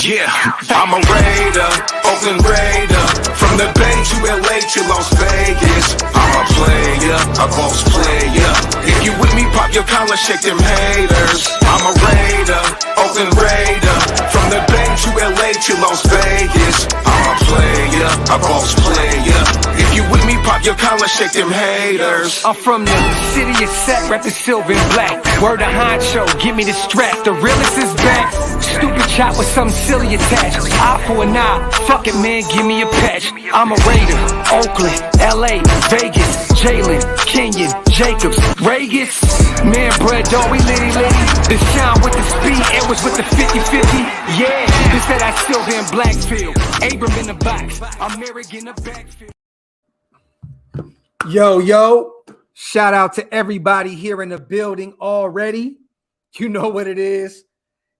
Yeah, I'm a Raider, Oakland Raider. From the Bay to LA to Las Vegas. I'm a player, a boss player. If you with me, pop your collar, shake them haters. I'm a Raider, Oakland Raider. From the Bay to LA to Las Vegas. I'm a player, a boss player. If you with me, pop your collar, shake them haters. I'm from the city of Sac, rapping silver and black. Word of honcho, give me the strap. The realest is back. Stupid chop with some silly attached. Eye for an eye, fuck it man, give me a patch. I'm a Raider, Oakland, LA, Vegas, Jalen, Kenyon, Jacobs, Vegas. Man, bruh, dog, we litty. The shine with the speed, Edwards with the 50-50. Yeah, this that I still in Blackfield. Abram in the box, I'm Merrick in the backfield. Yo, shout out to everybody here in the building already. You know what it is.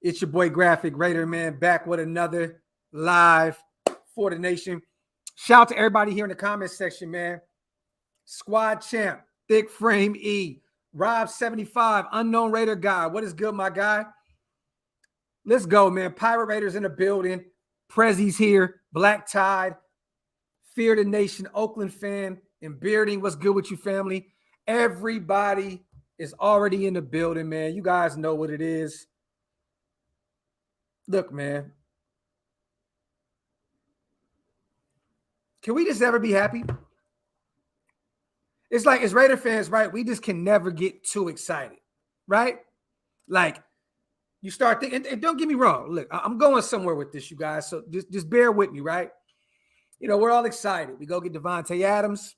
It's your boy Graphk, Raider Man, back with another live for the nation. Shout out to everybody here in the comments section, man. Squad Champ, Thick Frame E, Rob75, Unknown Raider Guy. What is good, my guy? Let's go, man. Pirate Raiders in the building. Prezzi's here. Black Tide, Fear the Nation, Oakland fan, and Bearding. What's good with you, family? Everybody is already in the building, man. You guys know what it is. Look, man. Can we just ever be happy? It's like, as Raider fans, right? We just can never get too excited, right? Like, you start thinking, and don't get me wrong. Look, I'm going somewhere with this, you guys. So just bear with me, right? You know, we're all excited. We go get Davante Adams.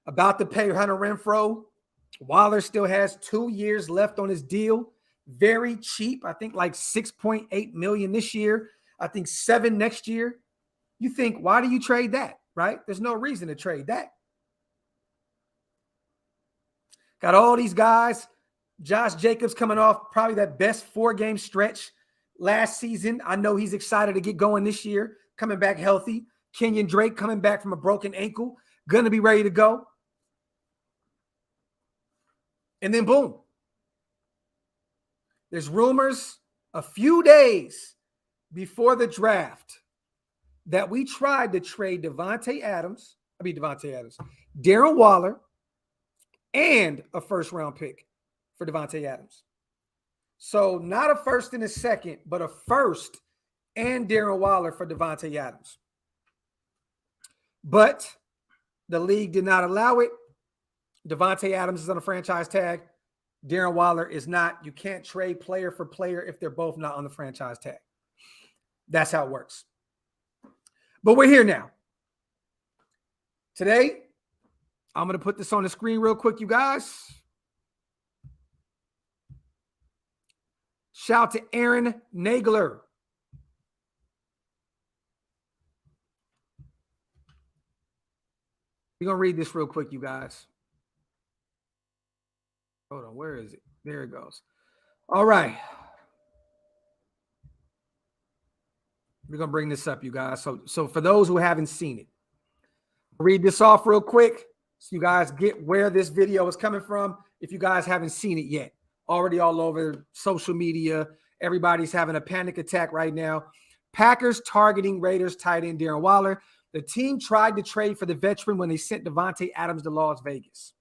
About to pay Hunter Renfrow. Waller still has 2 years left on his deal. Very cheap. I think like $6.8 million this year. I think $7 million next year. You think, why do you trade that, right? There's no reason to trade that. Got all these guys. Josh Jacobs coming off probably that best 4-game stretch last season. I know he's excited to get going this year, coming back healthy. Kenyon Drake coming back from a broken ankle, going to be ready to go. And then boom. There's rumors a few days before the draft that we tried to trade Darren Waller, and a first-round pick for Davante Adams. So not a first and a second, but a first and Darren Waller for Davante Adams. But the league did not allow it. Davante Adams is on a franchise tag. Darren Waller is not. You can't trade player for player if they're both not on the franchise tag. That's how it works. But we're here now. Today, I'm going to put this on the screen real quick, you guys. Shout out to Aaron Nagler. We're going to read this real quick, you guys. Hold on, where is it? There it goes. All right. We're going to bring this up, you guys. So for those who haven't seen it, I'll read this off real quick so you guys get where this video is coming from if you guys haven't seen it yet. Already all over social media. Everybody's having a panic attack right now. Packers targeting Raiders tight end Darren Waller. The team tried to trade for the veteran when they sent Davante Adams to Las Vegas.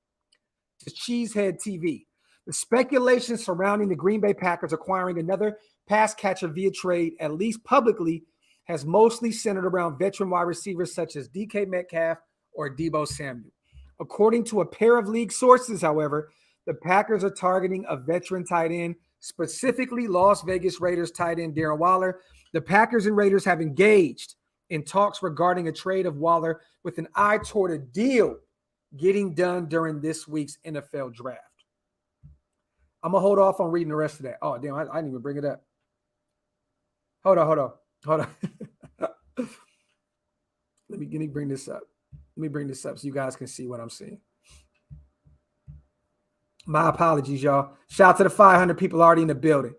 It's Cheesehead TV. The speculation surrounding the Green Bay Packers acquiring another pass catcher via trade, at least publicly, has mostly centered around veteran wide receivers such as DK Metcalf or Deebo Samuel. According to a pair of league sources, however, the Packers are targeting a veteran tight end, specifically Las Vegas Raiders tight end Darren Waller. The Packers and Raiders have engaged in talks regarding a trade of Waller with an eye toward a deal getting done during this week's NFL draft. I'm going to hold off on reading the rest of that. Oh, damn, I didn't even bring it up. Hold on. Let me bring this up. Let me bring this up so you guys can see what I'm seeing. My apologies, y'all. Shout out to the 500 people already in the building.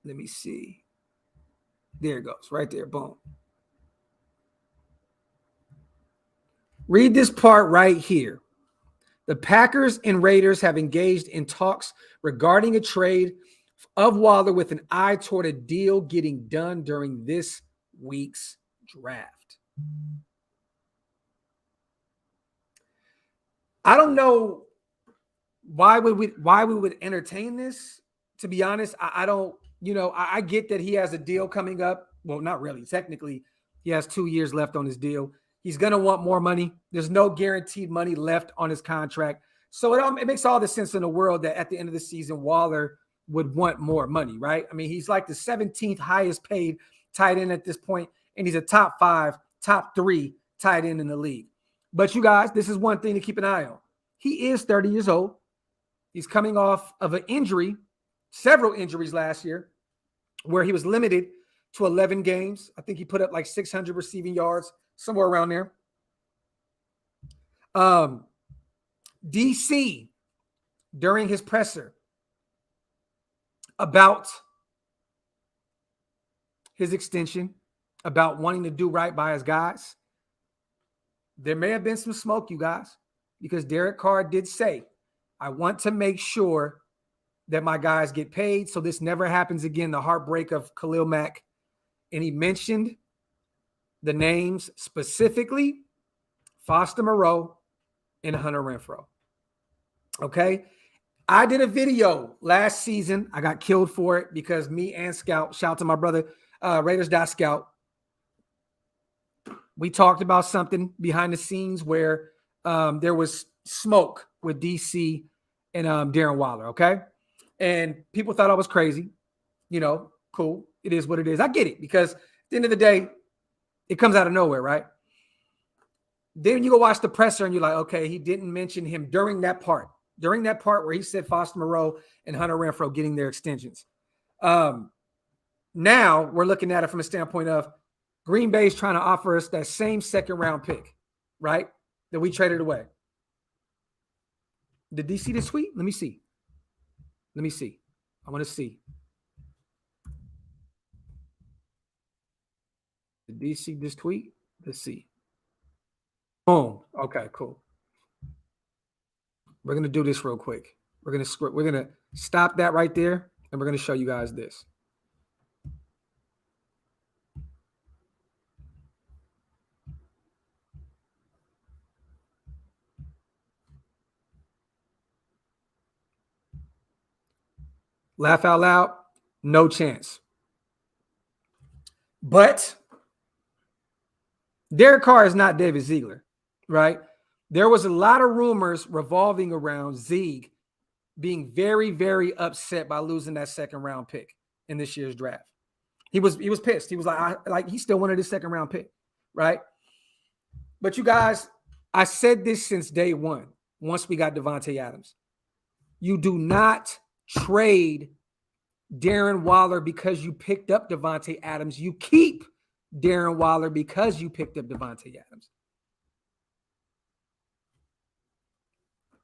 Let me see. There it goes. Right there. Boom. Read this part right here. The Packers and Raiders have engaged in talks regarding a trade of Waller with an eye toward a deal getting done during this week's draft. I don't know why we would entertain this. To be honest, I don't. I get that he has a deal coming up. Well, not really. Technically, he has 2 years left on his deal. He's going to want more money. There's no guaranteed money left on his contract. So it makes all the sense in the world that at the end of the season, Waller would want more money, right? I mean, he's like the 17th highest paid tight end at this point, and he's a top 5, top 3 tight end in the league. But you guys, this is one thing to keep an eye on. He is 30 years old. He's coming off of an injury, several injuries last year, where he was limited to 11 games. I think he put up like 600 receiving yards, somewhere around there. DC, during his presser about his extension, about wanting to do right by his guys, there may have been some smoke, you guys, because Derek Carr did say, I want to make sure that my guys get paid so this never happens again, the heartbreak of Khalil Mack. And he mentioned the names specifically, Foster Moreau and Hunter Renfrow. Okay? I did a video last season. I got killed for it because me and Scout, shout out to my brother, Raiders.Scout, we talked about something behind the scenes where there was smoke with DC and Darren Waller, okay? And people thought I was crazy. Cool. It is what it is. I get it because at the end of the day, it comes out of nowhere, right? Then you go watch the presser and you're like, okay, he didn't mention him during that part where he said Foster Moreau and Hunter Renfrow getting their extensions. Now we're looking at it from a standpoint of Green Bay's trying to offer us that same second round pick, right? That we traded away. Did DC this tweet? Let me see. I want to see. Did DC this tweet? Let's see. Boom. Okay, cool. We're going to do this real quick. We're going to stop that right there, and we're going to show you guys this. Laugh out loud, no chance. But Derek Carr is not David Ziegler, right? There was a lot of rumors revolving around Zieg being very, very upset by losing that second round pick in this year's draft. He was pissed. He was like he still wanted his second round pick, right? But you guys, I said this since day one, once we got Davante Adams. You do not trade Darren Waller because you picked up Davante Adams. You keep Darren Waller because you picked up Davante Adams.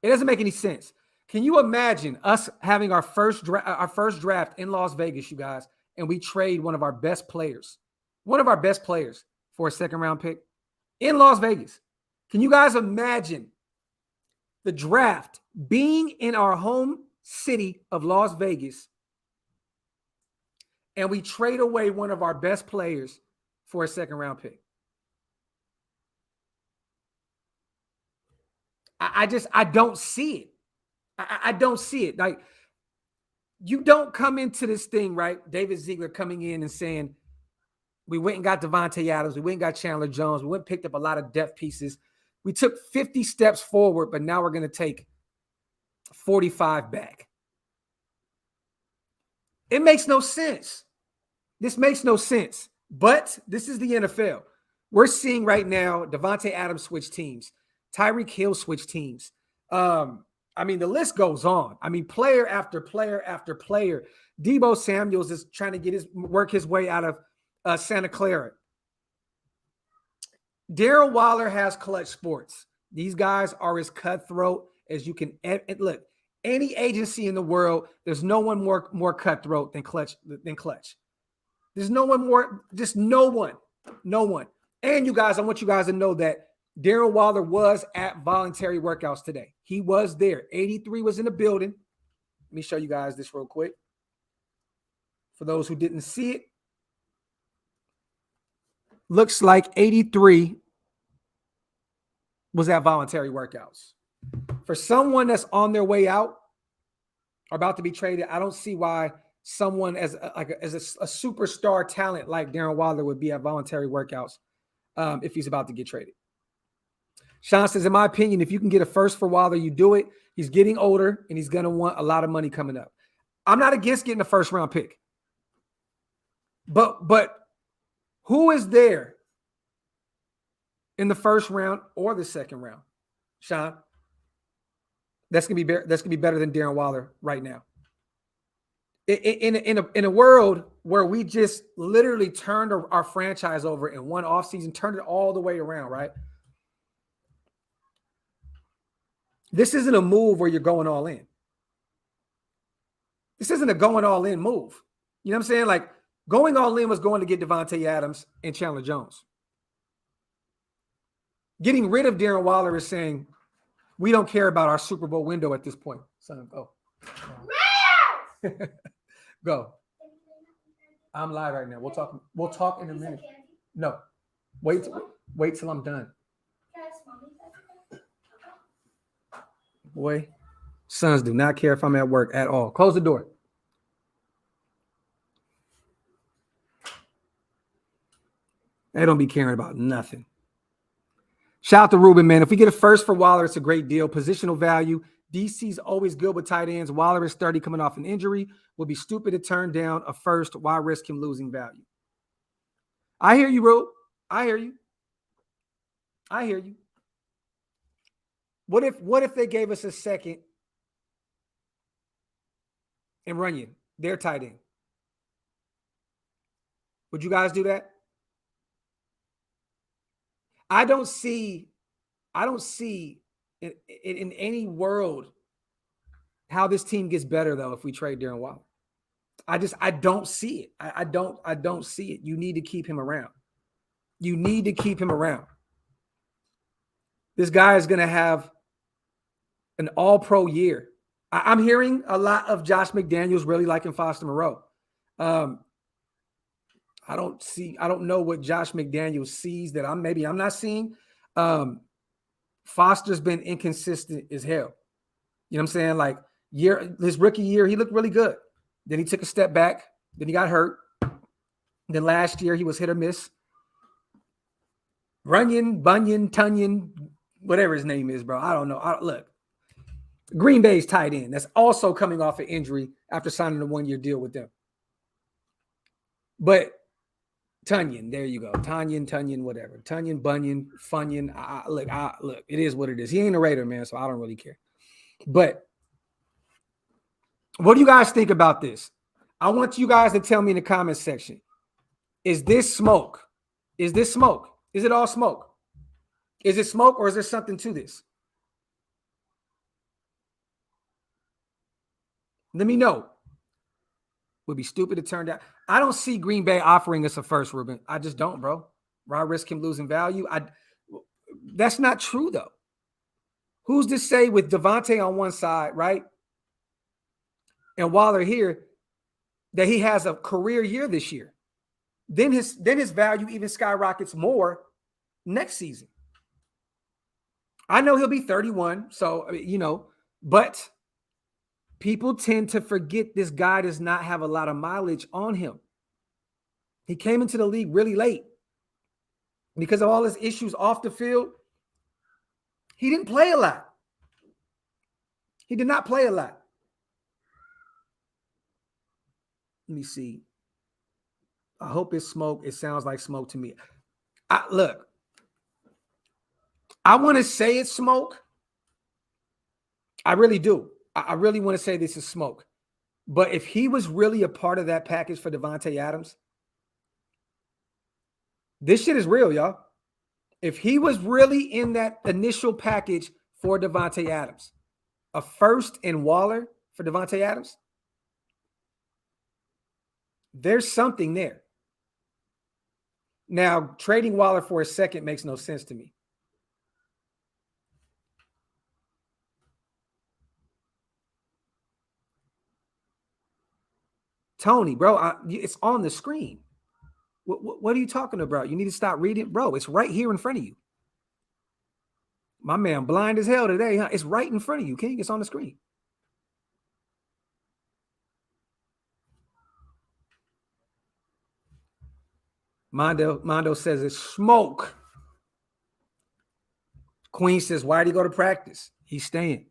It doesn't make any sense. Can you imagine us having our first draft in Las Vegas, you guys, and we trade one of our best players for a second round pick in Las Vegas? Can you guys imagine the draft being in our home city of Las Vegas and we trade away one of our best players for a second round pick? I don't see it. I don't see it. Like, you don't come into this thing, right? David Ziegler coming in and saying, we went and got Davante Adams. We went and got Chandler Jones. We went and picked up a lot of depth pieces. We took 50 steps forward, but now we're going to take 45 back. It makes no sense. This makes no sense. But this is the NFL. We're seeing right now Davante Adams switch teams. Tyreek Hill switch teams. I mean, the list goes on. I mean, player after player after player. Deebo Samuels is trying to work his way out of Santa Clara. Darren Waller has Clutch Sports. These guys are as cutthroat as you can. Look, any agency in the world, there's no one more cutthroat than Clutch. There's no one more. Just no one. And you guys, I want you guys to know that Darren Waller was at voluntary workouts today. He was there. 83 was in the building. Let me show you guys this real quick. For those who didn't see it, looks like 83 was at voluntary workouts. For someone that's on their way out or about to be traded, I don't see why someone as a superstar talent like Darren Waller would be at voluntary workouts if he's about to get traded. Sean says, in my opinion, if you can get a first for Waller, you do it. He's getting older and he's going to want a lot of money coming up. I'm not against getting a first round pick. But who is there in the first round or the second round, Sean? That's gonna be better than Darren Waller right now. In a world where we just literally turned our franchise over in one offseason, turned it all the way around, right? This isn't a move where you're going all in. This isn't a going all in move. You know what I'm saying? Like, going all in was going to get Devontae Adams and Chandler Jones. Getting rid of Darren Waller is saying, we don't care about our Super Bowl window at this point. Son, go. Go. I'm live right now. We'll talk in a minute. No. Wait till I'm done. Boy, sons do not care if I'm at work at all. Close the door. They don't be caring about nothing. Shout out to Ruben, man. If we get a first for Waller, it's a great deal. Positional value. DC's always good with tight ends. Waller is 30 coming off an injury. Would be stupid to turn down a first. Why risk him losing value? I hear you, Rube. I hear you. What if they gave us a second and Runyon, their tight end? Would you guys do that? I don't see in any world how this team gets better though if we trade Darren Waller. I don't see it. I don't see it. You need to keep him around. This guy is going to have an all-pro year. I'm hearing a lot of Josh McDaniels really liking Foster Moreau. I don't know what Josh McDaniels sees that I'm not seeing. Foster's been inconsistent as hell. You know what I'm saying? Like his rookie year, he looked really good. Then he took a step back. Then he got hurt. Then last year he was hit or miss. Runyon, Bunyan, Tunyon, whatever his name is, bro. I don't know. Look, Green Bay's tight end. That's also coming off an injury after signing a 1-year deal with them. But Tunyon, there you go. Tunyon, whatever. Tunyon, Bunyan, Funyon. Look, it is what it is. He ain't a Raider, man, so I don't really care. But what do you guys think about this? I want you guys to tell me in the comments section. Is this smoke? Is this smoke? Is it all smoke? Is it smoke or is there something to this? Let me know. Would be stupid to turn down. I don't see Green Bay offering us a first, Ruben. I just don't, bro. Why risk him losing value? That's not true, though. Who's to say with Devontae on one side, right? And Waller here, that he has a career year this year. Then his value even skyrockets more next season. I know he'll be 31, so, but people tend to forget this guy does not have a lot of mileage on him. He came into the league really late. Because of all his issues off the field, he didn't play a lot. He did not play a lot. Let me see. I hope it's smoke. It sounds like smoke to me. Look, I want to say it's smoke. I really do. I really want to say this is smoke. But if he was really a part of that package for Devontae Adams, this shit is real, y'all. If he was really in that initial package for Devontae Adams, a first and Waller for Devontae Adams, there's something there. Now, trading Waller for a second makes no sense to me. Tony, bro, it's on the screen. What are you talking about? You need to stop reading, bro. It's right here in front of you. My man, blind as hell today, huh? It's right in front of you, King. It's on the screen. Mondo says it's smoke. Queen says, why did he go to practice? He's staying.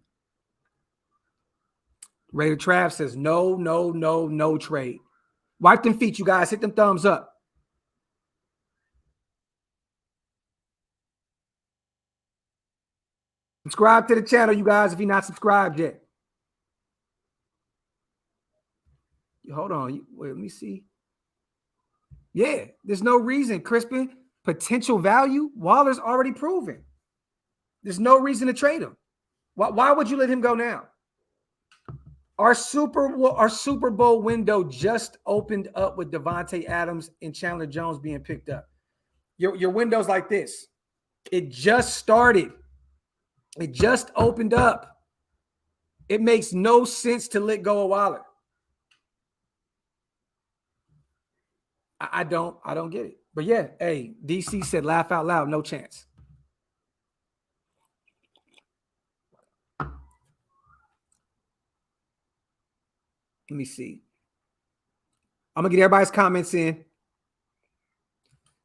Raider Trav says, no trade. Wipe them feet, you guys. Hit them thumbs up. Subscribe to the channel, you guys, if you're not subscribed yet. Hold on. Wait, let me see. Yeah, there's no reason. Crispin, potential value, Waller's already proven. There's no reason to trade him. Why would you let him go now? Our Super Bowl window just opened up with Devontae Adams and Chandler Jones being picked up. Your window's like this. It just started. It just opened up. It makes no sense to let go of Waller. I don't get it. But yeah, hey, DC said laugh out loud, no chance. Let me see. I'm gonna get everybody's comments in.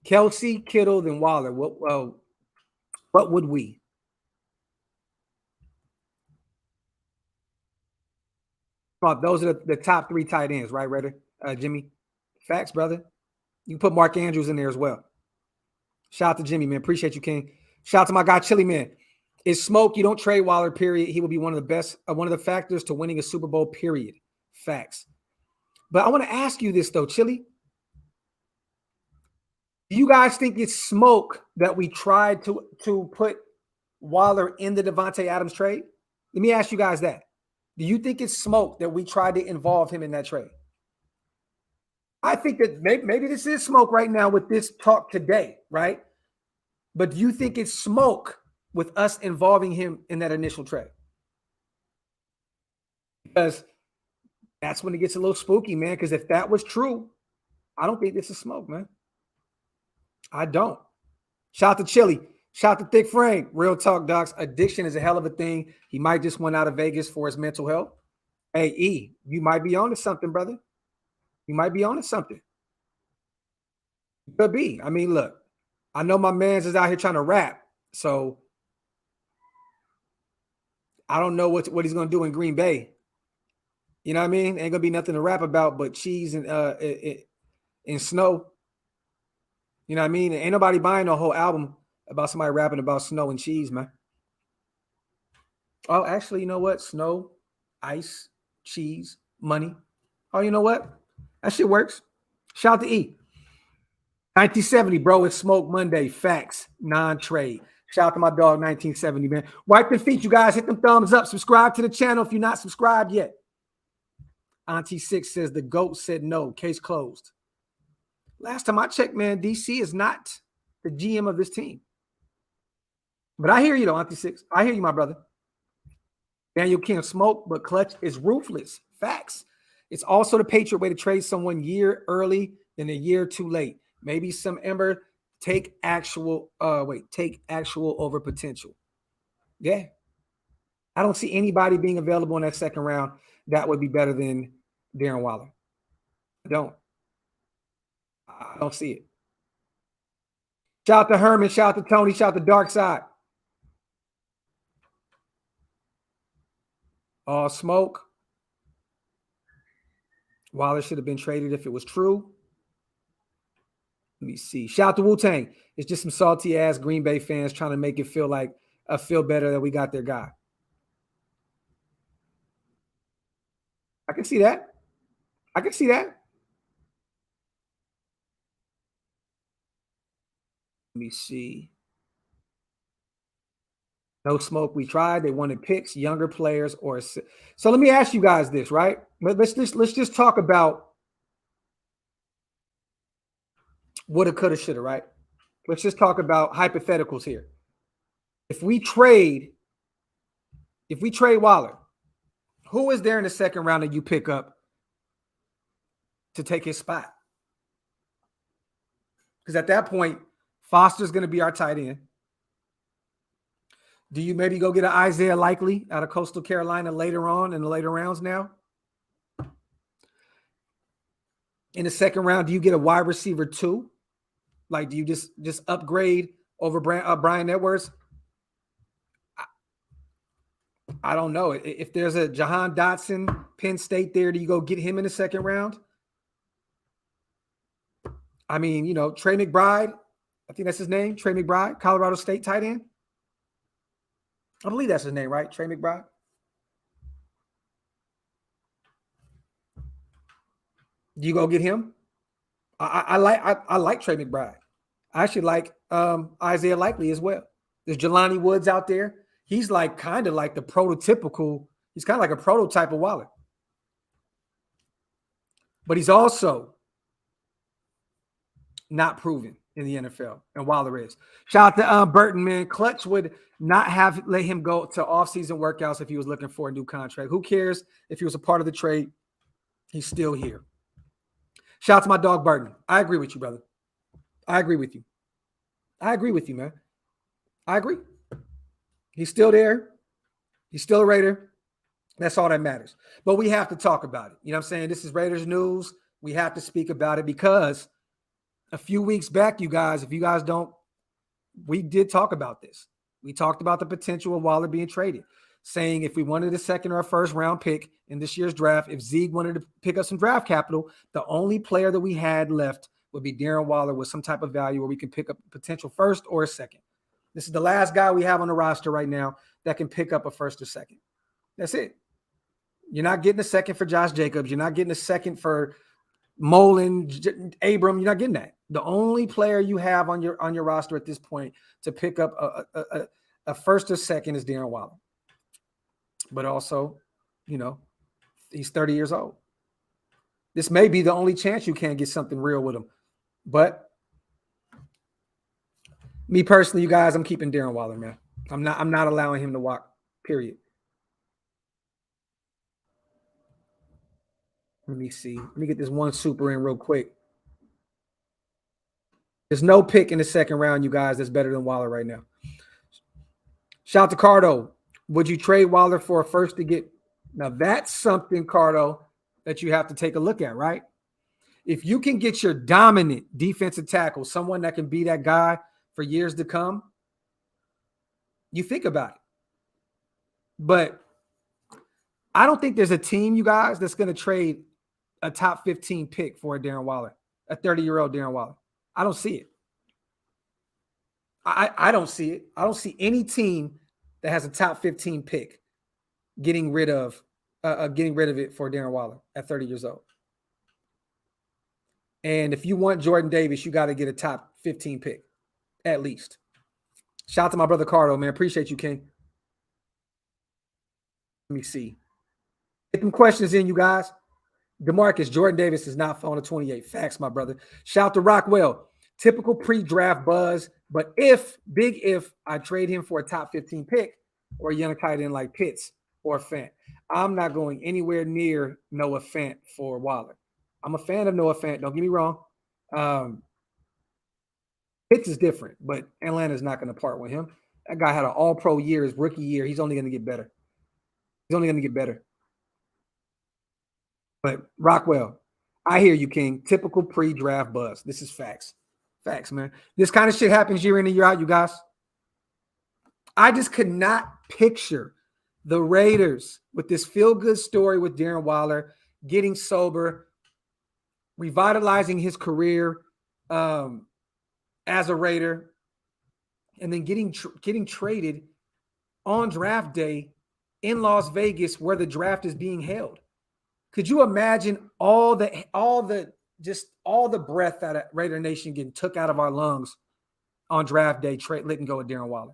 Kelsey, Kittle, then Waller. What would we? Those are the top 3 tight ends, right, Raider? Jimmy. Facts, brother. You can put Mark Andrews in there as well. Shout out to Jimmy, man. Appreciate you, King. Shout out to my guy, Chili, man. Is smoke. You don't trade Waller, period. He will be one of the best, one of the factors to winning a Super Bowl, period. Facts. But I want to ask you this, though, Chili. Do you guys think it's smoke that we tried to put Waller in the Devontae Adams trade? Let me ask you guys that. Do you think it's smoke that we tried to involve him in that trade? I think that maybe this is smoke right now with this talk today, right? But do you think it's smoke with us involving him in that initial trade? Because that's when it gets a little spooky, man. Because if that was true, I don't think this is smoke, man. I don't. Shout out to Chili. Shout out to Thick Frame. Real talk, docs. Addiction is a hell of a thing. He might just went out of Vegas for his mental health. Hey, E, you might be on to something, brother. You might be on to something. Could be. I mean, look, I know my man's is out here trying to rap, so I don't know what he's going to do in Green Bay. You know what I mean? Ain't going to be nothing to rap about but cheese and snow. You know what I mean? Ain't nobody buying a whole album about somebody rapping about snow and cheese, man. Oh, actually, you know what? Snow, ice, cheese, money. Oh, you know what? That shit works. Shout out to E. 1970, bro. It's Smoke Monday. Facts. Non-trade. Shout out to my dog, 1970, man. Wipe your feet, you guys. Hit them thumbs up. Subscribe to the channel if you're not subscribed yet. Auntie Six says the GOAT said no. Case closed. Last time I checked, man, DC is not the GM of this team. But I hear you, though, Auntie Six. I hear you, my brother. Daniel can't smoke, but Clutch is ruthless. Facts. It's also the Patriot way to trade someone year early than a year too late. Maybe some Ember take actual over potential. Yeah. I don't see anybody being available in that second round that would be better than Darren Waller. I don't see it. Shout out to Herman, shout out to Tony, shout out to Dark Side. Smoke. Waller should have been traded if it was true. Let me see. Shout out to Wu-Tang. It's just some salty ass Green Bay fans trying to make it feel like feel better that we got their guy. I can see that. I can see that. Let me see. No smoke. We tried. They wanted picks, younger players, or so. Let me ask you guys this, right? Let's just talk about woulda, coulda, shoulda, right? Let's just talk about hypotheticals here. If we trade Waller, who is there in the second round that you pick up to take his spot. Because at that point, Foster's going to be our tight end. Do you maybe go get an Isaiah Likely out of Coastal Carolina later on in the later rounds now? In the second round, do you get a wide receiver 2? Like, do you just upgrade over Brian Edwards? I don't know. If there's a Jahan Dotson, Penn State there, do you go get him in the second round? I mean, you know, Trey McBride, I think that's his name, Trey McBride, Colorado State tight end. I believe that's his name, right? Trey McBride. Do you go get him? I like Trey McBride. I actually like Isaiah Likely as well. There's Jelani Woods out there. He's like kind of like the prototypical. He's kind of like a prototype of Waller, but he's also not proven in the NFL, and Waller is. Shout out to Burton, man. Clutch would not have let him go to off-season workouts if he was looking for a new contract. Who cares if he was a part of the trade? He's still here. Shout out to my dog Burton. I agree with you, brother. I agree with you. I agree with you, man. I agree. He's still there. He's still a Raider. That's all that matters. But we have to talk about it. You know what I'm saying? This is Raiders news. We have to speak about it because a few weeks back, you guys, if you guys don't, we did talk about this. We talked about the potential of Waller being traded, saying if we wanted a second or a first round pick in this year's draft, if Zeke wanted to pick up some draft capital, the only player that we had left would be Darren Waller with some type of value where we can pick up a potential first or a second. This is the last guy we have on the roster right now that can pick up a first or second. That's it. You're not getting a second for Josh Jacobs. You're not getting a second for Mullen, Abram. You're not getting that. The only player you have on your roster at this point to pick up a first or second is Darren Waller. But also, you know, he's 30 years old. This may be the only chance you can get something real with him. But me personally, you guys, I'm keeping Darren Waller, man. I'm not allowing him to walk, period. Let me see. Let me get this one super in real quick. There's no pick in the second round, you guys, that's better than Waller right now. Shout out to Cardo. Would you trade Waller for a first to get? Now, that's something, Cardo, that you have to take a look at, right? If you can get your dominant defensive tackle, someone that can be that guy for years to come, you think about it. But I don't think there's a team, you guys, that's going to trade a top 15 pick for a Darren Waller, a 30-year-old Darren Waller. I don't see it. I don't see it. I don't see any team that has a top 15 pick getting rid of it for Darren Waller at 30 years old. And if you want Jordan Davis, you got to get a top 15 pick at least. Shout out to my brother Cardo, man. Appreciate you, King. Let me see. Get them questions in, you guys. DeMarcus, Jordan Davis is not falling to 28. Facts, my brother. Shout out to Rockwell. Typical pre-draft buzz, but big if I trade him for a top 15 pick or a young tight end like Pitts or Fant. I'm not going anywhere near Noah Fant for Waller. I'm a fan of Noah Fant. Don't get me wrong. Pitts is different, but Atlanta's not going to part with him. That guy had an all-pro year, his rookie year. He's only going to get better. He's only going to get better. But Rockwell, I hear you, King. Typical pre-draft buzz. This is facts. Facts, man. This kind of shit happens year in and year out, you guys. I just could not picture the Raiders with this feel-good story with Darren Waller, getting sober, revitalizing his career as a Raider, and then getting traded on draft day in Las Vegas where the draft is being held. Could you imagine all the breath that Raider Nation getting took out of our lungs on draft day, letting go of Darren Waller?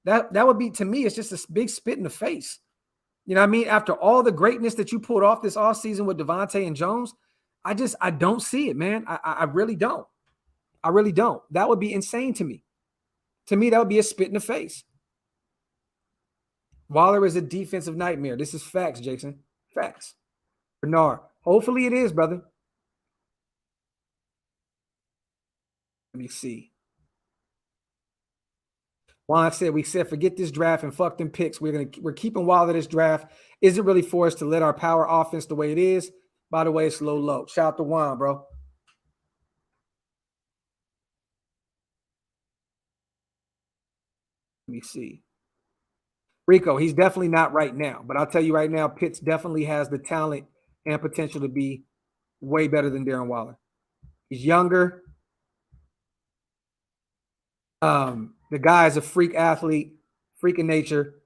That would be, to me, it's just a big spit in the face. You know what I mean? After all the greatness that you pulled off this offseason with Devontae and Jones, I don't see it, man. I really don't. I really don't. That would be insane to me. To me, that would be a spit in the face. Waller is a defensive nightmare. This is facts, Jason. Facts. Bernard, hopefully it is, brother. Let me see. Juan said, we said, forget this draft and fuck them picks. We're keeping Wilder this draft. Is it really for us to let our power offense the way it is? By the way, it's low. Shout out to Juan, bro. Let me see. Rico, he's definitely not right now. But I'll tell you right now, Pitts definitely has the talent and potential to be way better than Darren Wilder. He's younger. The guy is a freak athlete, freak in nature.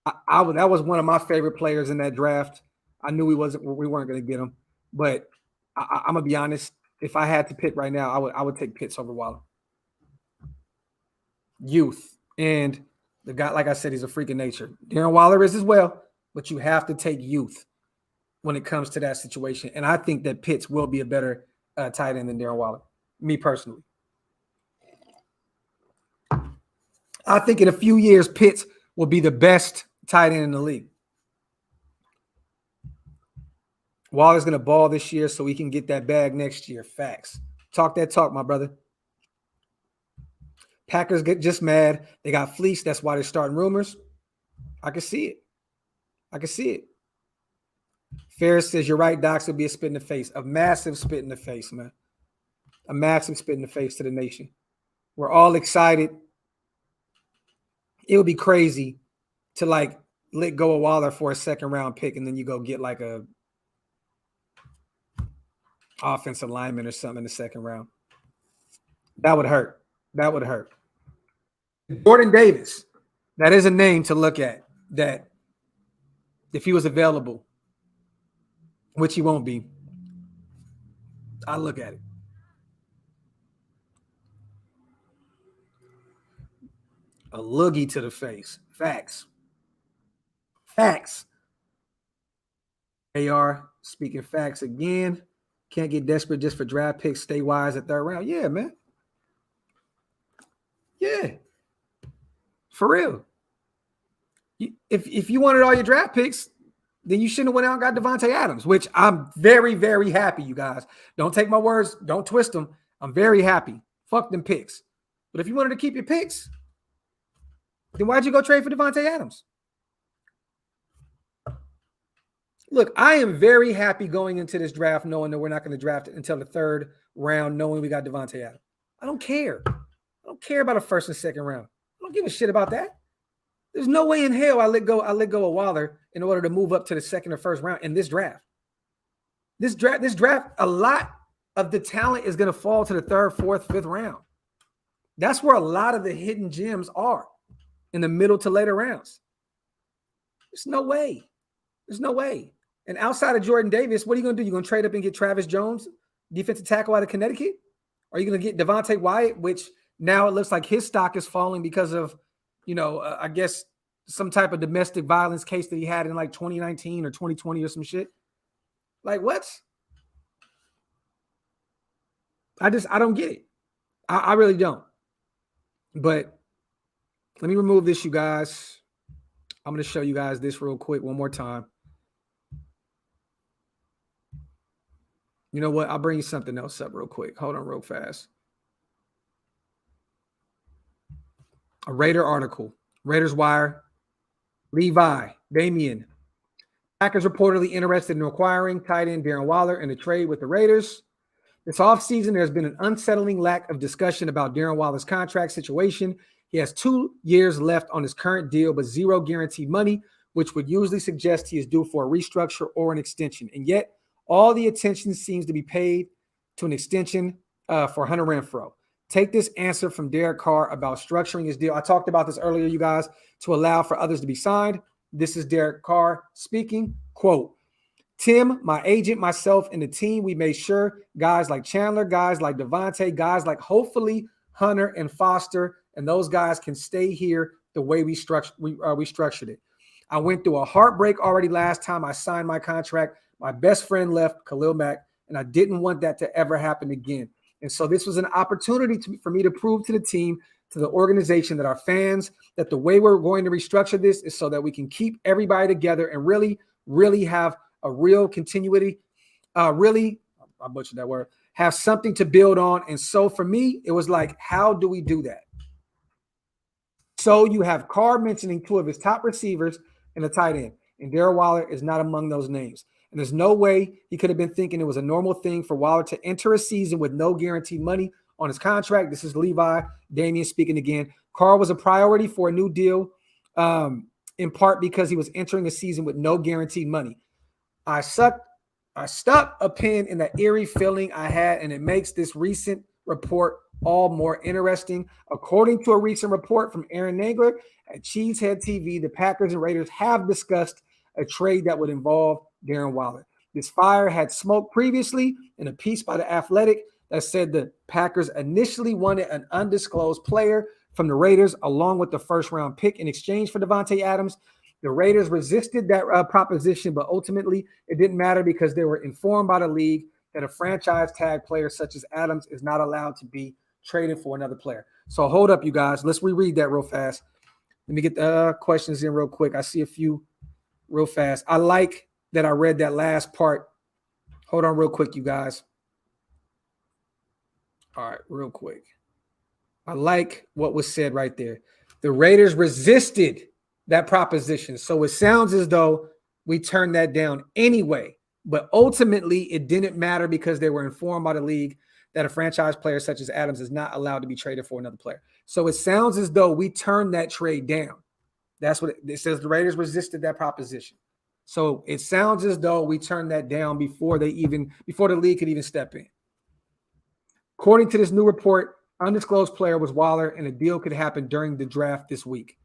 That was one of my favorite players in that draft. I knew we weren't going to get him, but I'm gonna be honest. If I had to pick right now, I would take Pitts over Wilder. Youth and the guy, like I said, he's a freak in nature. Darren Wilder is as well, but you have to take youth when it comes to that situation. And I think that Pitts will be a better tight end than Darren Wilder. Me personally. I think in a few years, Pitts will be the best tight end in the league. Wilder's going to ball this year so he can get that bag next year. Facts. Talk that talk, my brother. Packers get just mad. They got fleeced. That's why they're starting rumors. I can see it. Ferris says, you're right, Docs will be a spit in the face. A massive spit in the face, man. A massive spit in the face to the nation. We're all excited. It would be crazy to like let go of Wilder for a second round pick and then you go get like a offensive lineman or something in the second round. That would hurt. Jordan Davis, that is a name to look at, that if he was available, which he won't be, I'll look at it. A loogie to the face. Facts. AR speaking facts again. Can't get desperate just for draft picks. Stay wise at third round. Yeah, man. Yeah. For real. If you wanted all your draft picks, then you shouldn't have went out and got Devontae Adams, which I'm very, very happy, you guys. Don't take my words. Don't twist them. I'm very happy. Fuck them picks. But if you wanted to keep your picks, then why'd you go trade for Devontae Adams? Look, I am very happy going into this draft knowing that we're not going to draft it until the third round, knowing we got Devontae Adams. I don't care. I don't care about a first and second round. I don't give a shit about that. There's no way in hell I let go of Wilder in order to move up to the second or first round in this draft. This draft, a lot of the talent is going to fall to the third, fourth, fifth round. That's where a lot of the hidden gems are, in the middle to later rounds. There's no way. And outside of Jordan Davis, what are you going to do? You're going to trade up and get Travis Jones, defensive tackle out of Connecticut? Or are you going to get Devontae Wyatt, which now it looks like his stock is falling because of, I guess some type of domestic violence case that he had in like 2019 or 2020 or some shit? Like what? I don't get it. I really don't. But let me remove this, you guys. I'm going to show you guys this real quick one more time. You know what? I'll bring you something else up real quick. Hold on real fast. A Raider article. Raiders Wire. Levi, Damian. Packers reportedly interested in acquiring tight end Darren Wilder in a trade with the Raiders. This offseason, there's been an unsettling lack of discussion about Darren Wilder's contract situation. He has 2 years left on his current deal, but zero guaranteed money, which would usually suggest he is due for a restructure or an extension. And yet, all the attention seems to be paid to an extension for Hunter Renfrow. Take this answer from Derek Carr about structuring his deal. I talked about this earlier, you guys, to allow for others to be signed. This is Derek Carr speaking. Quote, Tim, my agent, myself, and the team, we made sure guys like Chandler, guys like Devontae, guys like hopefully Hunter and Foster, and those guys can stay here the way we structured it. I went through a heartbreak already last time I signed my contract. My best friend left, Khalil Mack, and I didn't want that to ever happen again. And so this was an opportunity for me to prove to the team, to the organization, that our fans, that the way we're going to restructure this is so that we can keep everybody together and really, really have a real continuity, really I butchered that word. Have something to build on. And so for me, it was like, how do we do that? So you have Carr mentioning two of his top receivers and a tight end, and Darren Waller is not among those names. And there's no way he could have been thinking it was a normal thing for Waller to enter a season with no guaranteed money on his contract. This is Levi Damian speaking again. Carr was a priority for a new deal, in part because he was entering a season with no guaranteed money. I stuck a pin in that eerie feeling I had, and it makes this recent report all more interesting. According to a recent report from Aaron Nagler at Cheesehead TV, the Packers and Raiders have discussed a trade that would involve Darren Waller. This fire had smoke previously in a piece by The Athletic that said the Packers initially wanted an undisclosed player from the Raiders along with the first-round pick in exchange for Davante Adams. The Raiders resisted that proposition, but ultimately it didn't matter because they were informed by the league that a franchise tag player such as Adams is not allowed to be traded for another player. So hold up, you guys. Let's reread that real fast. Let me get the questions in real quick. I see a few real fast. I like that I read that last part. Hold on real quick, you guys. All right, real quick. I like what was said right there. The Raiders resisted that proposition. So it sounds as though we turned that down anyway. But ultimately, it didn't matter because they were informed by the league that a franchise player such as Adams is not allowed to be traded for another player. So it sounds as though we turned that trade down. That's what it says. The Raiders resisted that proposition. So it sounds as though we turned that down before the league could even step in. According to this new report, undisclosed player was Waller, and a deal could happen during the draft this week.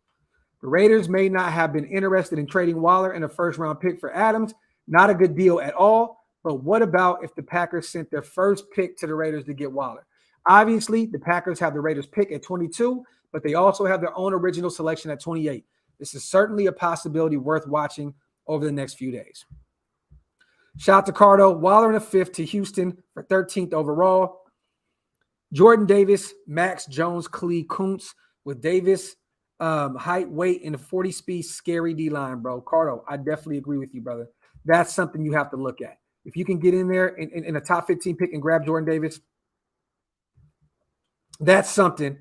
The Raiders may not have been interested in trading Waller and a first-round pick for Adams. Not a good deal at all. But what about if the Packers sent their first pick to the Raiders to get Waller? Obviously, the Packers have the Raiders pick at 22, but they also have their own original selection at 28. This is certainly a possibility worth watching over the next few days. Shout out to Cardo. Waller in the 5th to Houston for 13th overall. Jordan Davis, Max Jones, Klee Kuntz with Davis, height, weight, and a 40-speed scary D-line, bro. Cardo, I definitely agree with you, brother. That's something you have to look at. If you can get in there in a top 15 pick and grab Jordan Davis, that's something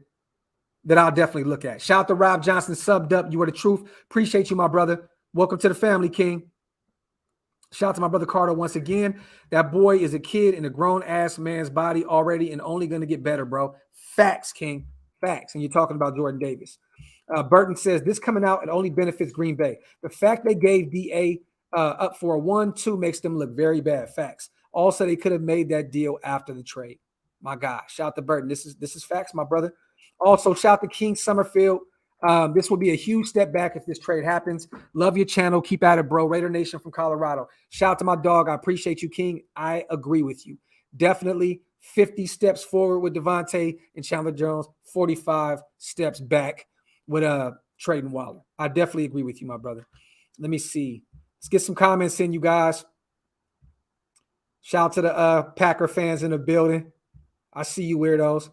that I'll definitely look at. Shout out to Rob Johnson, subbed up. You are the truth. Appreciate you, my brother. Welcome to the family, King. Shout out to my brother Carter once again. That boy is a kid in a grown-ass man's body already and only going to get better, bro. Facts, King. Facts. And you're talking about Jordan Davis. Burton says, this coming out, it only benefits Green Bay. The fact they gave DA up for a 1-2 makes them look very bad. Facts. Also, they could have made that deal after the trade. My God. Shout out to Burton. This is facts, my brother. Also, shout out to King Summerfield. This will be a huge step back if this trade happens. Love your channel. Keep at it, bro. Raidernation from Colorado. Shout out to my dog. I appreciate you, King. I agree with you. Definitely 50 steps forward with Davante and Chandler Jones, 45 steps back with trading Waller. I definitely agree with you, my brother. Let me see. Let's get some comments in, you guys. Shout out to the Packer fans in the building. I see you, weirdos.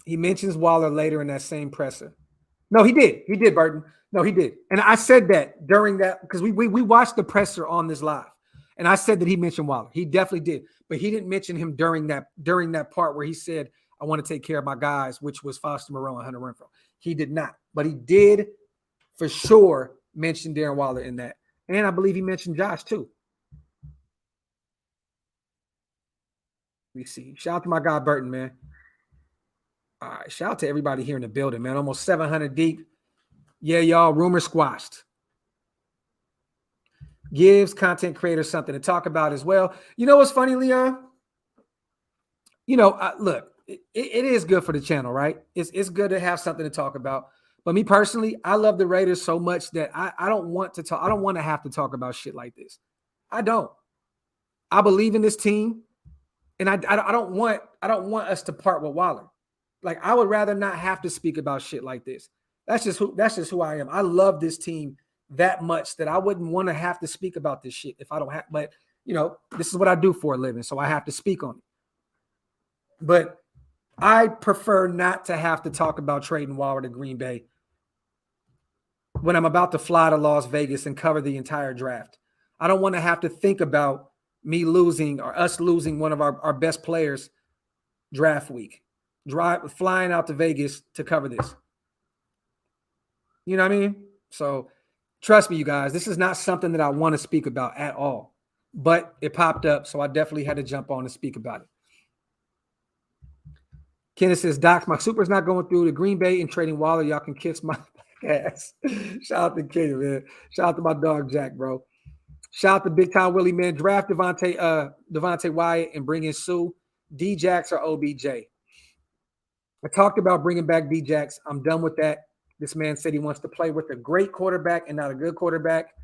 He mentions Waller later in that same presser. No, he did. He did, Burton. No, he did. And I said that during that because we watched the presser on this live. And I said that he mentioned Waller. He definitely did. But he didn't mention him during that part where he said, I want to take care of my guys, which was Foster Moreau and Hunter Renfrow. He did not. But he did for sure mention Darren Waller in that. And I believe he mentioned Josh too. Let me see. Shout out to my guy Burton, man. All right, shout out to everybody here in the building, man. Almost 700 deep. Yeah, y'all, rumor squashed. Gives content creators something to talk about as well. You know what's funny, Leon? You know, look, it is good for the channel, right? It's good to have something to talk about. But me personally, I love the Raiders so much that I don't want to talk. I don't want to have to talk about shit like this. I don't. I believe in this team, and I don't want us to part with Waller. Like, I would rather not have to speak about shit like this. That's just who I am. I love this team that much that I wouldn't want to have to speak about this shit if I don't have. But, you know, this is what I do for a living, so I have to speak on it. But I prefer not to have to talk about trading Waller to Green Bay when I'm about to fly to Las Vegas and cover the entire draft. I don't want to have to think about me losing or us losing one of our best players draft week, flying out to Vegas to cover this. You know what I mean? So trust me, you guys, this is not something that I want to speak about at all, but it popped up. So I definitely had to jump on and speak about it. Kenneth says, Doc, my super's not going through the Green Bay and trading Waller. Y'all can kiss my ass. Shout out to Kenneth, man. Shout out to my dog, Jack, bro. Shout out to Big Time Willie, man. Draft Devontae Wyatt and bring in Sue. D-Jax or OBJ. I talked about bringing back D-Jax. I'm done with that. This man said he wants to play with a great quarterback and not a good quarterback.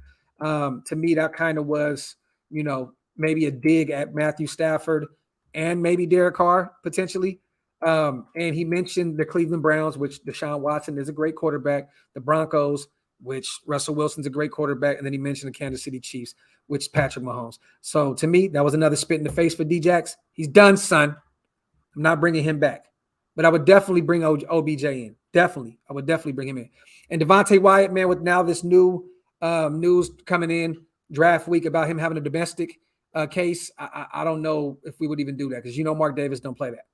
To me, that kind of was, maybe a dig at Matthew Stafford and maybe Derek Carr potentially. And he mentioned the Cleveland Browns, which Deshaun Watson is a great quarterback. The Broncos, which Russell Wilson's a great quarterback. And then he mentioned the Kansas City Chiefs, which Patrick Mahomes. So to me, that was another spit in the face for D-Jax. He's done, son. I'm not bringing him back. But I would definitely bring OBJ in. Definitely. I would definitely bring him in. And Devontae Wyatt, man, with now this new news coming in draft week about him having a domestic case, I don't know if we would even do that because Mark Davis don't play that.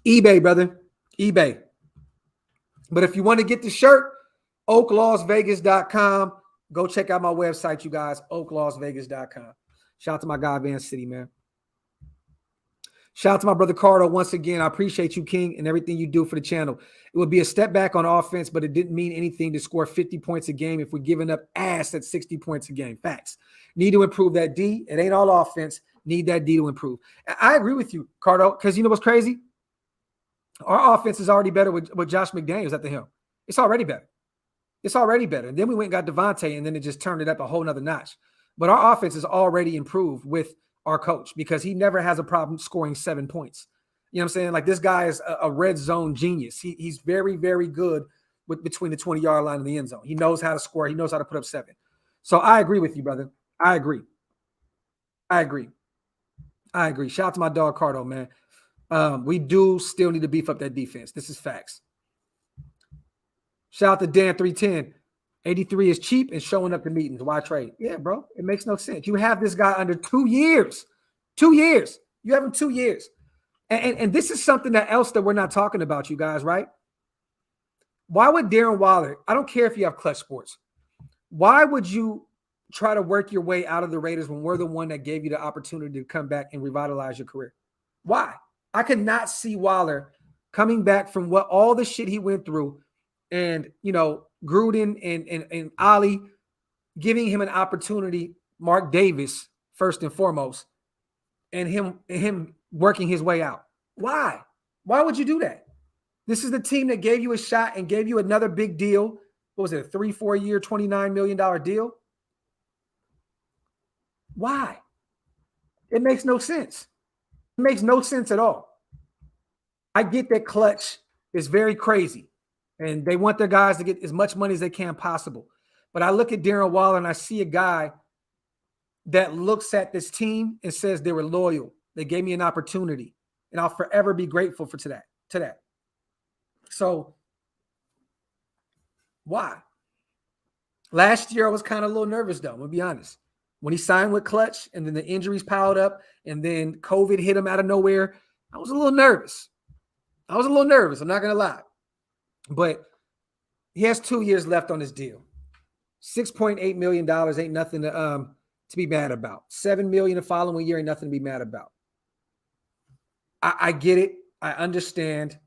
eBay, brother. eBay. But if you want to get the shirt, Oaklosvegas.com. Go check out my website, you guys, Oaklosvegas.com. Shout out to my guy, Van City, man. Shout out to my brother Cardo once again. I appreciate you, King, and everything you do for the channel. It would be a step back on offense, but it didn't mean anything to score 50 points a game if we're giving up ass at 60 points a game. Facts. Need to improve that D. It ain't all offense. Need that D to improve. I agree with you, Cardo, because you know what's crazy? Our offense is already better with Josh McDaniels at the helm. It's already better. It's already better. And then we went and got Devontae, and then it just turned it up a whole nother notch. But our offense is already improved with our coach because he never has a problem scoring 7 points. You know what I'm saying? Like, this guy is a red zone genius. He's very, very good with between the 20-yard line and the end zone. He knows how to score. He knows how to put up 7. So I agree with you, brother. I agree. Shout out to my dog Cardo, man. We do still need to beef up that defense. This is facts. Shout out to Dan 310. 83 is cheap and showing up to meetings. Why trade? Yeah, bro. It makes no sense. You have this guy under 2 years. 2 years. You have him 2 years. And this is something else that we're not talking about, you guys, right? Why would Darren Waller, I don't care if you have Clutch Sports, why would you try to work your way out of the Raiders when we're the one that gave you the opportunity to come back and revitalize your career? Why? I could not see Waller coming back from all the shit he went through and, Gruden and Ali giving him an opportunity, Mark Davis, first and foremost, and him working his way out. Why? Why would you do that? This is the team that gave you a shot and gave you another big deal. What was it, a 3-4 year, $29 million deal? Why? It makes no sense. It makes no sense at all. I get that Clutch is very crazy, and they want their guys to get as much money as they can possible. But I look at Darren Waller, and I see a guy that looks at this team and says they were loyal. They gave me an opportunity, and I'll forever be grateful to that. So why? Last year, I was kind of a little nervous, though. I'm going to be honest. When he signed with Clutch and then the injuries piled up and then COVID hit him out of nowhere, I was a little nervous. I'm not going to lie. But he has 2 years left on his deal. $6.8 million ain't nothing to be mad about. $7 million the following year ain't nothing to be mad about. I get it. I understand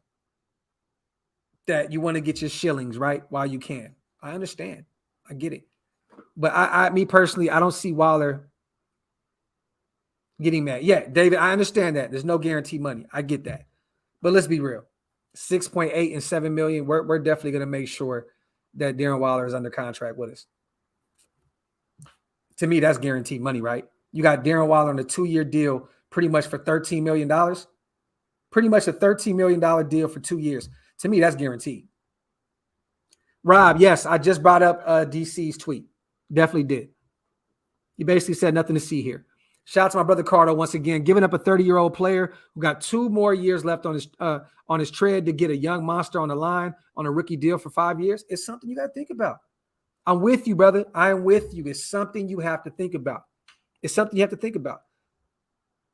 that you want to get your shillings, right, while you can. I understand. I get it. But me personally, I don't see Waller getting mad. Yeah, David, I understand that. There's no guaranteed money. I get that. But let's be real. 6.8 and $7 million, we're definitely going to make sure that Darren Waller is under contract with us. To me, that's guaranteed money, right? You got Darren Waller on a 2-year deal pretty much for $13 million. Pretty much a $13 million deal for 2 years. To me, that's guaranteed. Rob, yes, I just brought up DC's tweet. Definitely did. He basically said nothing to see here. Shout out to my brother Cardo once again, giving up a 30-year-old player who got 2 more years left on his tread to get a young monster on the line on a rookie deal for 5 years. It's something you got to think about. I'm with you, brother. I am with you. It's something you have to think about. It's something you have to think about.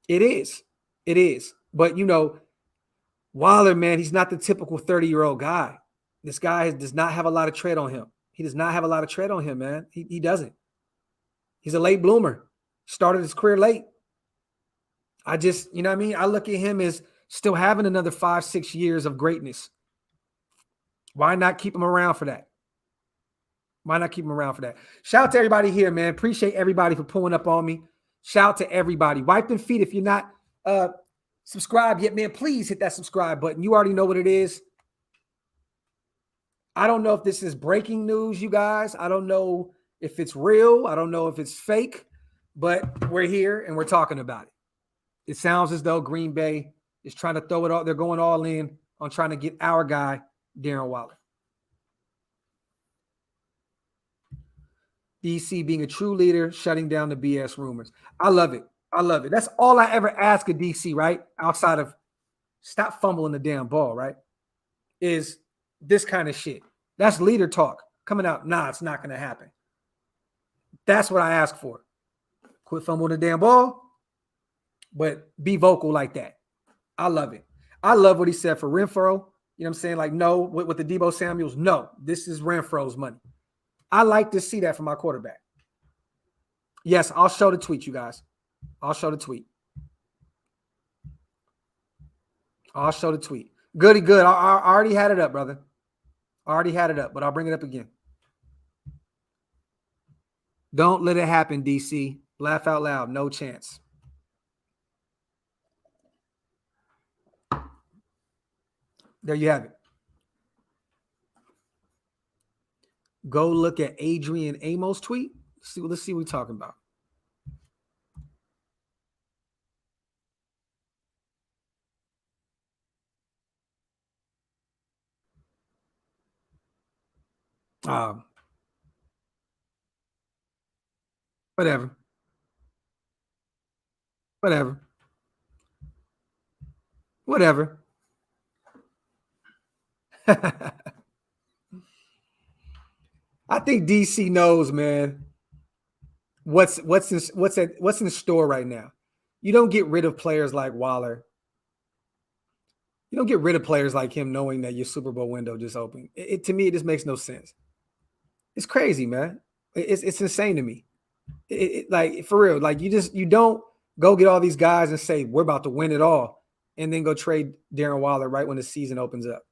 It is. It is. But, you know, Waller, man, he's not the typical 30-year-old guy. This guy does not have a lot of tread on him. He does not have a lot of tread on him, man. He doesn't. He's a late bloomer. Started his career late. I just, you know what I mean? I look at him as still having another 5-6 years of greatness. Why not keep him around for that? Why not keep him around for that? Shout out to everybody here, man. Appreciate everybody for pulling up on me. Shout out to everybody. Wipe them feet. If you're not subscribed yet, man, please hit that subscribe button. You already know what it is. I don't know if this is breaking news, you guys. I don't know if it's real. I don't know if it's fake, but we're here and we're talking about it. It sounds as though Green Bay is trying to throw it all. They're going all in on trying to get our guy, Darren Waller. DC being a true leader, shutting down the BS rumors. I love it. I love it. That's all I ever ask of DC, right? Outside of stop fumbling the damn ball, right? Is this kind of shit. That's leader talk coming out. Nah, it's not going to happen. That's what I ask for. Quit fumbling the damn ball, but be vocal like that. I love it. I love what he said for Renfro. You know what I'm saying? Like, no, with the Deebo Samuels, no, this is Renfro's money. I like to see that from my quarterback. Yes, I'll show the tweet, you guys. I'll show the tweet. I'll show the tweet. Goody good. I already had it up, brother. I already had it up, but I'll bring it up again. Don't let it happen, DC. Laugh out loud. No chance. There you have it. Go look at Adrian Amos' tweet. Let's see what we're talking about. Whatever. I think DC knows, man, what's in the store right now. You don't get rid of players like Waller. You don't get rid of players like him knowing that your Super Bowl window just opened. To me, it just makes no sense. It's crazy, man. It's insane to me. Like, for real, like you don't go get all these guys and say we're about to win it all, and then go trade Darren Waller right when the season opens up.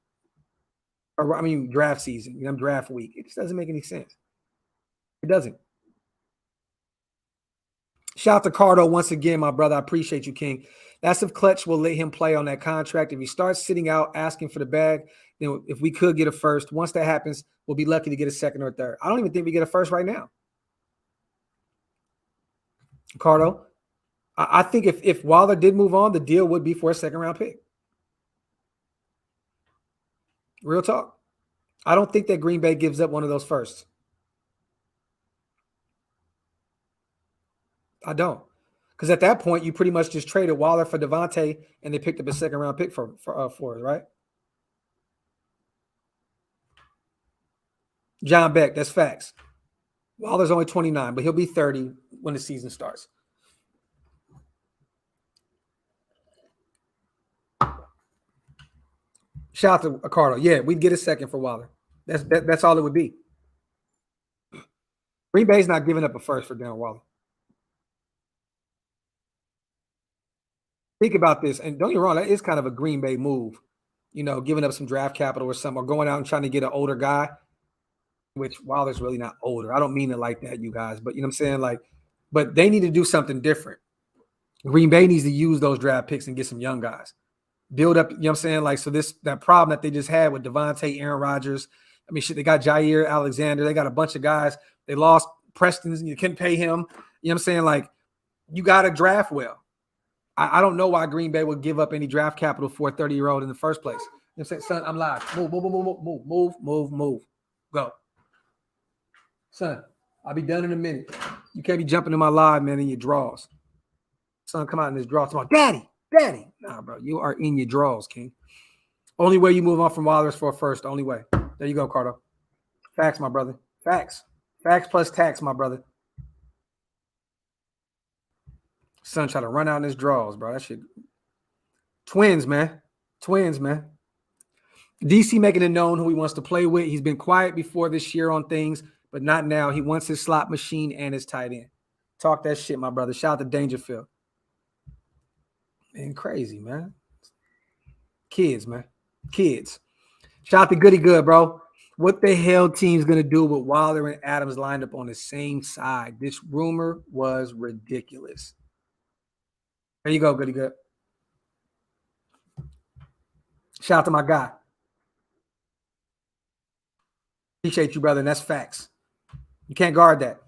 Or, I mean, draft season, draft week. It just doesn't make any sense. It doesn't. Shout out to Cardo once again, my brother. I appreciate you, King. That's if Clutch will let him play on that contract. If he starts sitting out asking for the bag, then if we could get a first, once that happens, we'll be lucky to get a second or third. I don't even think we get a first right now. Cardo, I think if Waller did move on, the deal would be for a second-round pick. Real talk. I don't think that Green Bay gives up one of those firsts. I don't. Because at that point, you pretty much just traded Waller for Devontae, and they picked up a second-round pick for it, right? John Beck, that's facts. Waller's only 29, but he'll be 30 when the season starts. Shout out to Cardo. Yeah, we'd get a second for Waller. That's all it would be. Green Bay's not giving up a first for Darren Waller. Think about this, and don't get me wrong, that is kind of a Green Bay move, giving up some draft capital or something, or going out and trying to get an older guy, which Waller's really not older. I don't mean it like that, you guys, but you know what I'm saying? Like, but they need to do something different. Green Bay needs to use those draft picks and get some young guys. Build up, you know what I'm saying? Like, so that problem that they just had with Devontae, Aaron Rodgers. I mean, shit, they got Jair Alexander. They got a bunch of guys. They lost Preston's, and you couldn't pay him. You know what I'm saying? Like, you got to draft well. I don't know why Green Bay would give up any draft capital for a 30-year-old in the first place. You know what I'm saying? Son, I'm live. Move. Go. Son, I'll be done in a minute. You can't be jumping in my live, man, in your draws. Son, come out in this draw. Come on, Daddy. Nah, bro, you are in your draws, King. Only way you move on from Waller is for a first. Only way. There you go, Cardo. Facts, my brother. Facts. Facts plus tax, my brother. Son trying to run out in his draws, bro. That shit. Twins, man. Twins, man. DC making it known who he wants to play with. He's been quiet before this year on things, but not now. He wants his slot machine and his tight end. Talk that shit, my brother. Shout out to Dangerfield. Man, crazy, man. Kids, man. Kids. Shout out to Goody Good, bro. What the hell team's going to do with Wilder and Adams lined up on the same side? This rumor was ridiculous. There you go, Goody Good. Shout out to my guy. Appreciate you, brother, and that's facts. You can't guard that.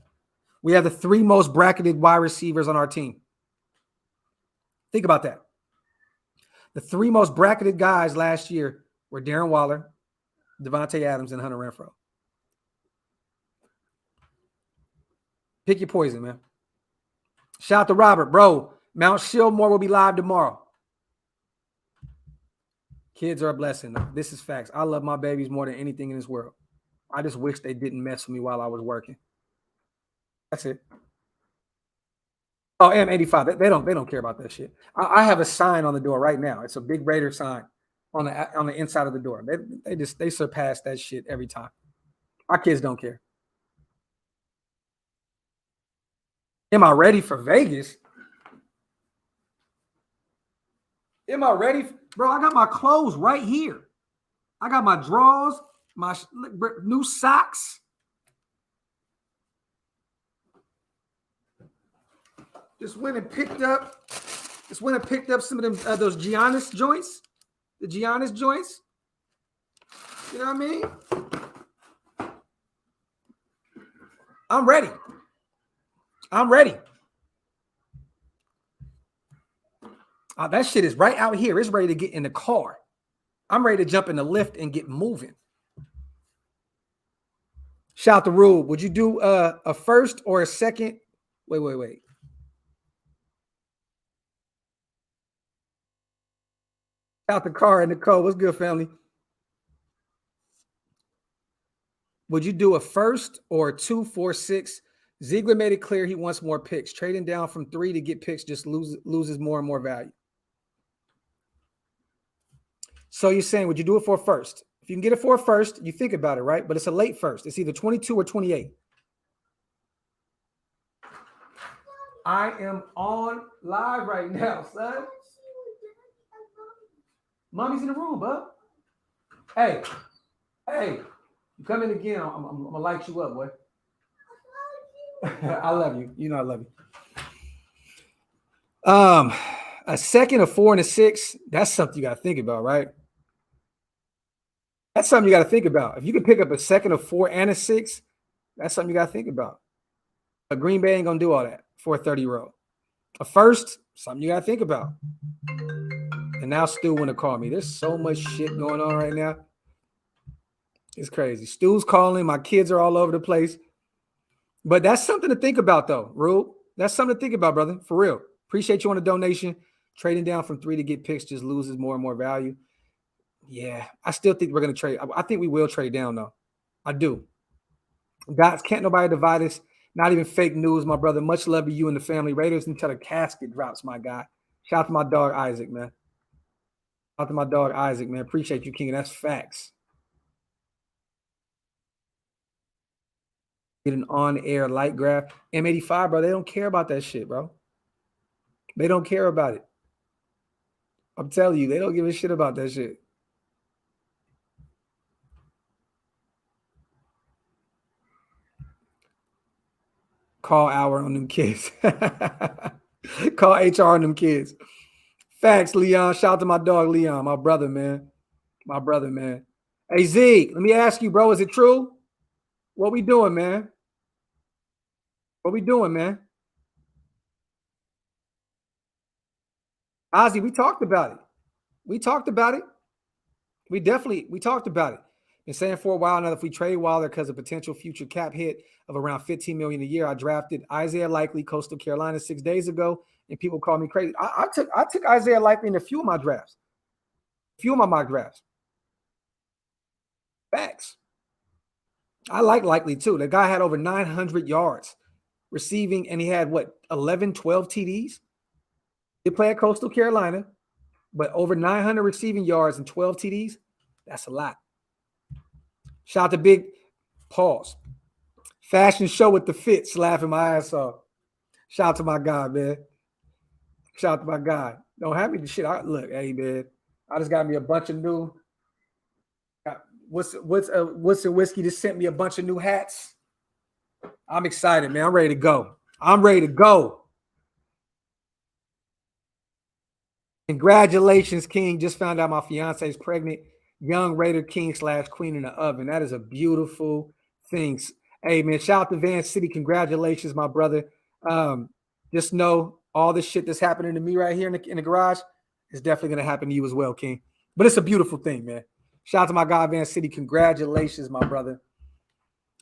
We have the 3 most bracketed wide receivers on our team. Think about that. The 3 most bracketed guys last year were Darren Waller, Devontae Adams, and Hunter Renfrow. Pick your poison, man. Shout out to Robert, bro. Mount Shillmore will be live tomorrow. Kids are a blessing. This is facts. I love my babies more than anything in this world. I just wish they didn't mess with me while I was working. That's it. Oh, M85. They don't care about that shit. I have a sign on the door right now. It's a big Raider sign on the inside of the door. They surpass that shit every time. Our kids don't care. Am I ready for Vegas? Am I ready? Bro, I got my clothes right here. I got my drawers, my new socks. Just went and picked up some of them those Giannis joints. The Giannis joints. You know what I mean? I'm ready. That shit is right out here. It's ready to get in the car. I'm ready to jump in the lift and get moving. Shout out to Rube. Would you do a first or a second? Wait. Shout out to Carr and Nicole. What's good, family? Would you do a first or a 2, 4, 6? Ziegler made it clear he wants more picks. Trading down from 3 to get picks just loses more and more value. So you're saying, would you do it for a first? If you can get it for a first, you think about it, right? But it's a late first. It's either 22 or 28. I am on live right now, son. Mommy's in the room, bub. Hey, you come in again. I'm gonna light you up, boy. I love you. You know I love you. A second, a 4, and a 6. That's something you got to think about, right? That's something you got to think about. If you can pick up a second, a 4, and a 6, that's something you got to think about. A Green Bay ain't gonna do all that for a 30-year-old. A first, something you got to think about. And now Stu want to call me. There's so much shit going on right now. It's crazy. Stu's calling. My kids are all over the place. But that's something to think about, though, Rube. That's something to think about, brother. For real. Appreciate you on the donation. Trading down from 3 to get picks just loses more and more value. Yeah, I still think we're going to trade. I think we will trade down, though. I do. Guys, can't nobody divide us. Not even fake news, my brother. Much love to you and the family. Raiders until the casket drops, my guy. Shout out to my dog, Isaac, man. Shout out to my dog, Isaac, man. Appreciate you, King. That's facts. Get an on-air light graph. M85, bro, they don't care about that shit, bro. They don't care about it. I'm telling you, they don't give a shit about that shit. Call hour on them kids. Call HR on them kids. Facts, Leon. Shout out to my dog, Leon, my brother, man. My brother, man. Hey, Zeke, let me ask you, bro, is it true? What we doing, man? What we doing, man? Ozzy, we talked about it. We talked about it. We talked about it. Been saying for a while now, if we trade Wilder because of potential future cap hit of around $15 million a year, I drafted Isaiah Likely, Coastal Carolina, 6 days ago, and people call me crazy. I took Isaiah Likely in a few of my drafts. A few of my mock drafts. Facts. I like Likely too. The guy had over 900 yards receiving, and he had what, 11, 12 TDs? He played at Coastal Carolina, but over 900 receiving yards and 12 TDs. That's a lot. Shout out to Big Pause. Fashion show with the fits, laughing my ass off. Shout out to my guy, man. Shout out to my guy. Don't have me the shit. Look, hey, man. I just got me a bunch of new. What's the whiskey just sent me a bunch of new hats. I'm excited, man. I'm ready to go. I'm ready to go. Congratulations, King. Just found out my fiance is pregnant. Young Raider King / Queen in the oven. That is a beautiful thing. Hey, man, shout out to Van City. Congratulations, my brother. Just know all this shit that's happening to me right here in the garage is definitely going to happen to you as well, King. But it's a beautiful thing, man. Shout out to my guy, Van City. Congratulations, my brother.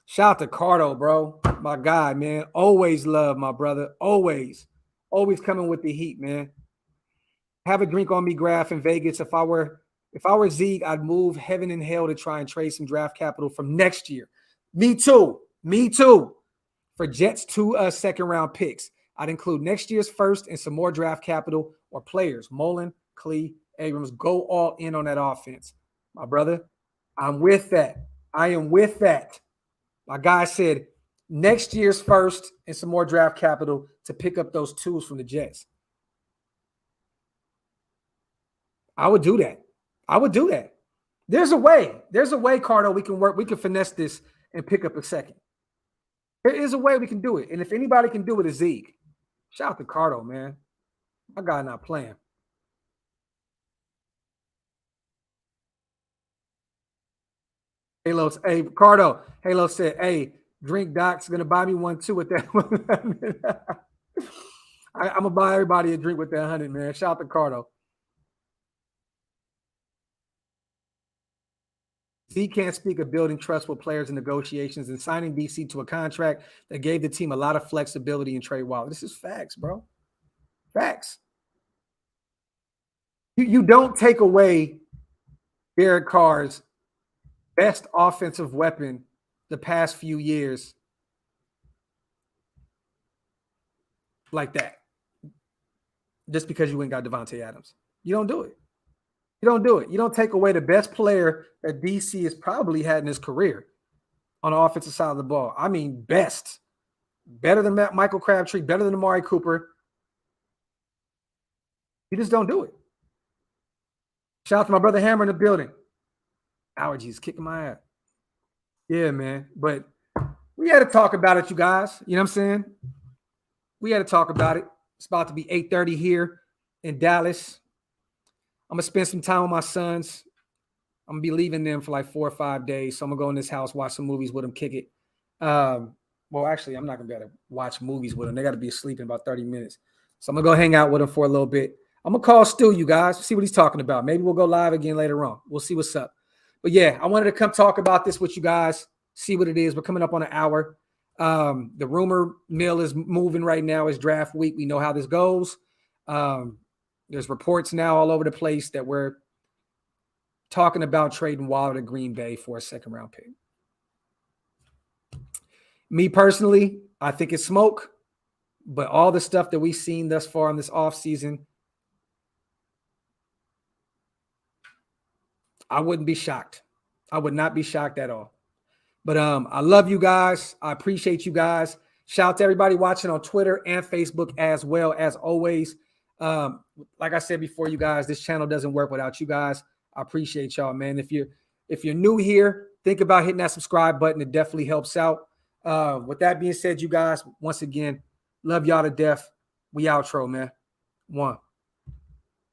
Shout out to Cardo, bro. My guy, man. Always love, my brother. Always. Always coming with the heat, man. Have a drink on me, Graphk, in Vegas. If I were Zeke, I'd move heaven and hell to try and trade some draft capital from next year. Me too. Me too. For Jets 2 second-round picks. I'd include next year's first and some more draft capital or players. Mullen, Klee, Abrams. Go all in on that offense. My brother, I'm with that. I am with that. My guy said next year's first and some more draft capital to pick up those tools from the Jets. I would do that. I would do that. There's a way. There's a way, Cardo, we can work. We can finesse this and pick up a second. There is a way we can do it. And if anybody can do it, it's Zeke. Shout out to Cardo, man. My guy not playing. Halo, hey, Cardo. Halo said, hey, Drink Doc's going to buy me one too with that. I'm going to buy everybody a drink with that 100, man. Shout out to Cardo. Zeke can't speak of building trust with players in negotiations and signing DC to a contract that gave the team a lot of flexibility in trade wallet. This is facts, bro. Facts. You don't take away Derek Carr's best offensive weapon the past few years like that just because you went and got Devontae Adams. You don't do it. You don't do it. You don't take away the best player that DC has probably had in his career on the offensive side of the ball. I mean, best. Better than Michael Crabtree, better than Amari Cooper. You just don't do it. Shout out to my brother Hammer in the building. Allergies kicking my ass. Yeah, man. But we had to talk about it, you guys. You know what I'm saying? We had to talk about it. It's about to be 8:30 here in Dallas. I'm going to spend some time with my sons. I'm going to be leaving them for like 4 or 5 days. So I'm going to go in this house, watch some movies with them, kick it. Well, actually, I'm not going to be able to watch movies with them. They got to be asleep in about 30 minutes. So I'm going to go hang out with them for a little bit. I'm going to call Stu, you guys, see what he's talking about. Maybe we'll go live again later on. We'll see what's up. But yeah, I wanted to come talk about this with you guys, see what it is. We're coming up on an hour. The rumor mill is moving right now. It's draft week. We know how this goes. There's reports now all over the place that we're talking about trading Waller to Green Bay for a second-round pick. Me personally, I think it's smoke, but all the stuff that we've seen thus far in this offseason, I wouldn't be shocked. I would not be shocked at all. But I love you guys. I appreciate you guys. Shout out to everybody watching on Twitter and Facebook as well, as always. Like I said before, you guys, this channel doesn't work without you guys. I appreciate y'all, man. If you're new here, think about hitting that subscribe button. It definitely helps out. With that being said, you guys, once again, love y'all to death. We outro, man. 1.